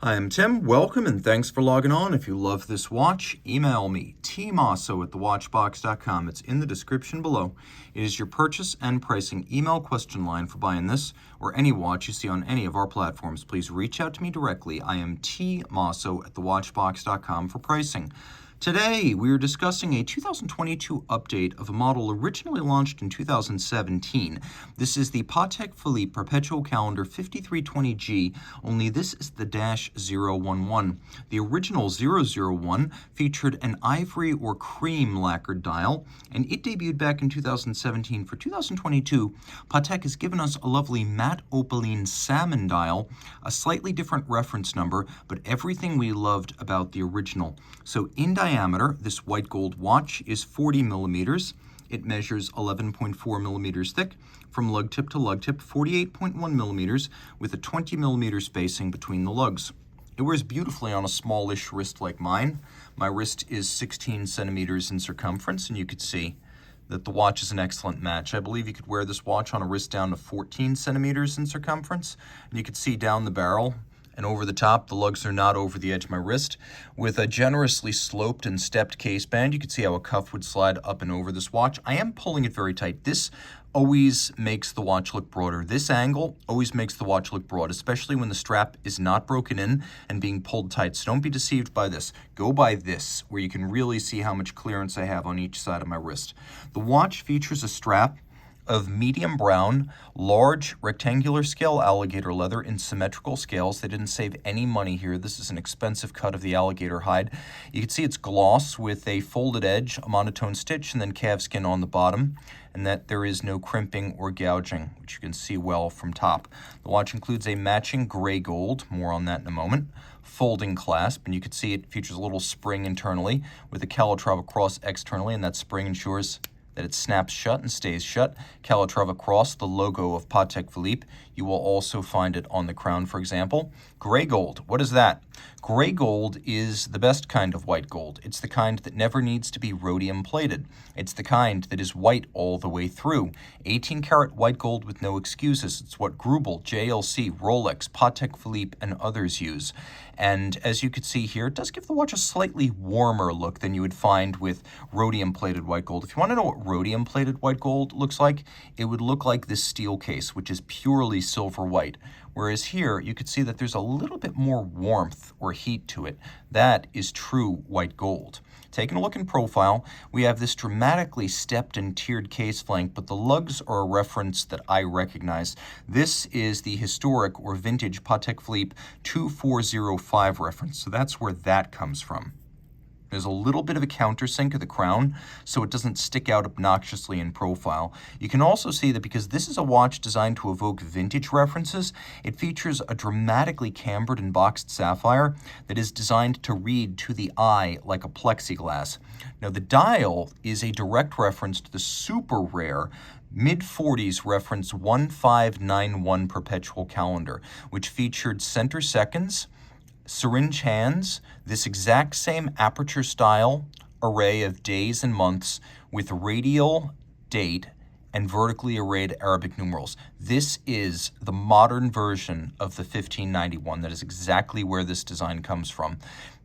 Hi, I'm Tim. Welcome and thanks for logging on. If you love this watch, email me, tmosso@thewatchbox.com. It's in the description below. It is your purchase and pricing email question line for buying this or any watch you see on any of our platforms. Please reach out to me directly. I am tmosso@thewatchbox.com for pricing. Today, we are discussing a 2022 update of a model originally launched in 2017. This is the Patek Philippe Perpetual Calendar 5320G, only this is the -011. The original 001 featured an ivory or cream lacquered dial, and it debuted back in 2017. For 2022, Patek has given us a lovely matte opaline salmon dial, a slightly different reference number, but everything we loved about the original. So in diameter, this white gold watch is 40 millimeters. It measures 11.4 millimeters thick from lug tip to lug tip, 48.1 millimeters with a 20 millimeter spacing between the lugs. It wears beautifully on a smallish wrist like mine. My wrist is 16 centimeters in circumference, and you could see that the watch is an excellent match. I believe you could wear this watch on a wrist down to 14 centimeters in circumference, and you could see down the barrel and over the top, the lugs are not over the edge of my wrist. With a generously sloped and stepped case band, you can see how a cuff would slide up and over this watch. I am pulling it very tight. This always makes the watch look broader. This angle always makes the watch look broad, especially when the strap is not broken in and being pulled tight. So don't be deceived by this. Go by this, where you can really see how much clearance I have on each side of my wrist. The watch features a strap of medium brown, large rectangular scale alligator leather in symmetrical scales. They didn't save any money here. This is an expensive cut of the alligator hide. You can see it's gloss with a folded edge, a monotone stitch, and then calfskin on the bottom, and that there is no crimping or gouging, which you can see well from top. The watch includes a matching gray gold, more on that in a moment, folding clasp, and you can see it features a little spring internally with a Calatrava cross externally, and that spring ensures that it snaps shut and stays shut. Calatrava cross, the logo of Patek Philippe. You will also find it on the crown, for example. Gray gold, what is that? Gray gold is the best kind of white gold. It's the kind that never needs to be rhodium plated. It's the kind that is white all the way through. 18 karat white gold with no excuses. It's what Grubel, JLC, Rolex, Patek Philippe, and others use. And as you can see here, it does give the watch a slightly warmer look than you would find with rhodium plated white gold. If you want to know what rhodium plated white gold looks like, it would look like this steel case, which is purely silver white. Whereas here, you could see that there's a little bit more warmth or heat to it. That is true white gold. Taking a look in profile, we have this dramatically stepped and tiered case flank, but the lugs are a reference that I recognize. This is the historic or vintage Patek Philippe 2405 reference, so that's where that comes from. There's a little bit of a countersink of the crown, so it doesn't stick out obnoxiously in profile. You can also see that because this is a watch designed to evoke vintage references, it features a dramatically cambered and boxed sapphire that is designed to read to the eye like a plexiglass. Now, the dial is a direct reference to the super rare mid-40s reference 1591 Perpetual Calendar, which featured center seconds, syringe hands, this exact same aperture style array of days and months with radial date and vertically arrayed Arabic numerals. This is the modern version of the 1591. That is exactly where this design comes from.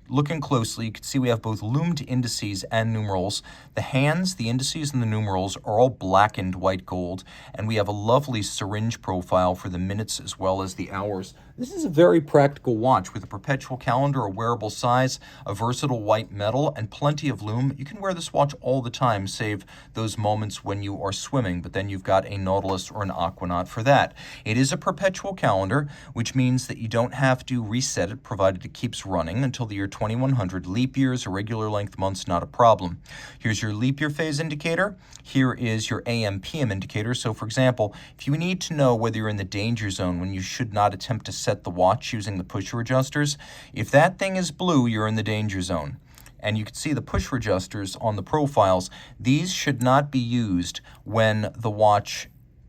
Looking closely, you can see we have both loomed indices and numerals. The hands, the indices, and the numerals are all blackened white gold, and we have a lovely syringe profile for the minutes as well as the hours. This is a very practical watch with a perpetual calendar, a wearable size, a versatile white metal, and plenty of lume. You can wear this watch all the time, save those moments when you are swimming, but then you've got a Nautilus or an Aquanaut for that. It is a perpetual calendar, which means that you don't have to reset it, provided it keeps running until the year 2100. Leap years, irregular length months, not a problem. Here's your leap year phase indicator. Here is your AM/PM indicator. So for example, if you need to know whether you're in the danger zone when you should not attempt to set the watch using the pusher adjusters, if that thing is blue, you're in the danger zone. And you can see the pusher adjusters on the profiles. These should not be used when the watch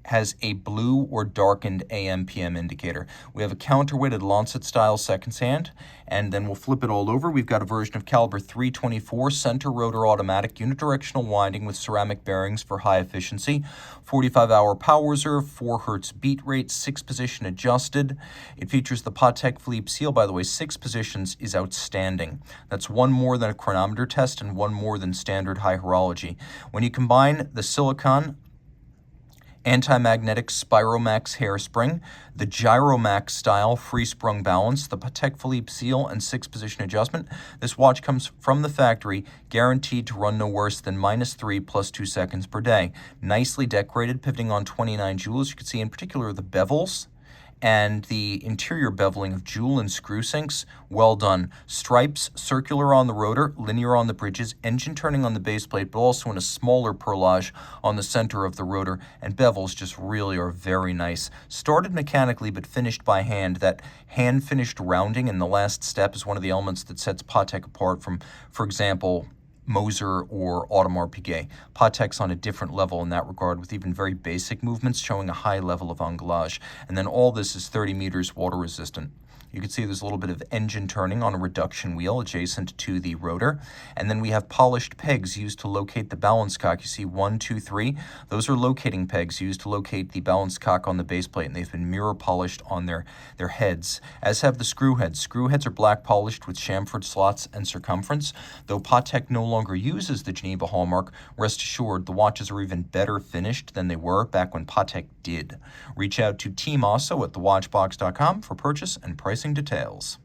has a blue or darkened AM/PM indicator. We have a counterweighted Lancet-style seconds hand, and then we'll flip it all over. We've got a version of caliber 324 center rotor automatic unidirectional winding with ceramic bearings for high efficiency, 45-hour power reserve, 4 Hz beat rate, 6-position adjusted. It features the Patek Philippe seal. By the way, 6 positions is outstanding. That's 1 more than a chronometer test and 1 more than standard high horology. When you combine the silicon anti-magnetic Spiromax hairspring, the Gyromax style free-sprung balance, the Patek Philippe seal, and 6-position adjustment, this watch comes from the factory, guaranteed to run no worse than -3 + 2 seconds per day. Nicely decorated, pivoting on 29 jewels. You can see in particular the bevels and the interior beveling of jewel and screw sinks. Well done. Stripes, circular on the rotor, linear on the bridges, engine turning on the base plate, but also in a smaller perlage on the center of the rotor, and bevels just really are very nice. Started mechanically but finished by hand. That hand-finished rounding in the last step is one of the elements that sets Patek apart from, for example, Moser or Audemars Piguet. Patek's on a different level in that regard, with even very basic movements showing a high level of angulage. And then all this is 30 meters water resistant. You can see there's a little bit of engine turning on a reduction wheel adjacent to the rotor. And then we have polished pegs used to locate the balance cock. You see 1, 2, 3. Those are locating pegs used to locate the balance cock on the base plate, and they've been mirror polished on their heads, as have the screw heads. Screw heads are black polished with chamfered slots and circumference. Though Patek no longer uses the Geneva hallmark, rest assured the watches are even better finished than they were back when Patek did. Reach out to Team Mosso at thewatchbox.com for purchase and pricing details.